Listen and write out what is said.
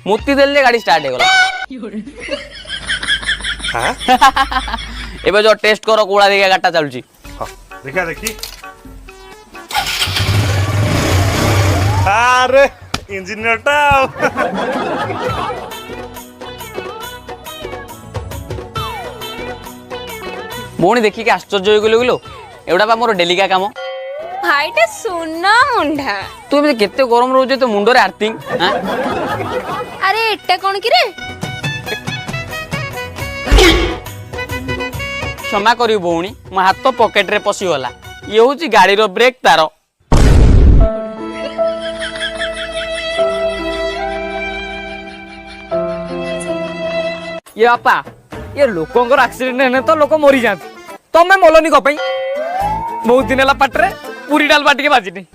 मुती देले गाड़ी स्टार्ट हो गला हां एबे जो टेस्ट करो कोड़ा देखा गाटा चलुची देखा देखी अरे इंजीनियर टा भौणी देखिक आश्चर्य हो गलो एवढा बा मोर डेलिका काम भाईटा सुन मुंडा तू एमती केते गरम रोजे तो मुंडरे आर्थिंग अरे एटा कौन कि रे क्षमा करी भौणी मो हाथ पॉकेट रे पसी गला ये होची गाड़ी रो ब्रेक तार ये बापा ये लोकंकर एक्सीडेंट हेने तो लोक मरी जाते तमे मोलनी को पई बहुत दिन हला पाटरे पूरी डाल बाटी के बाजी नहीं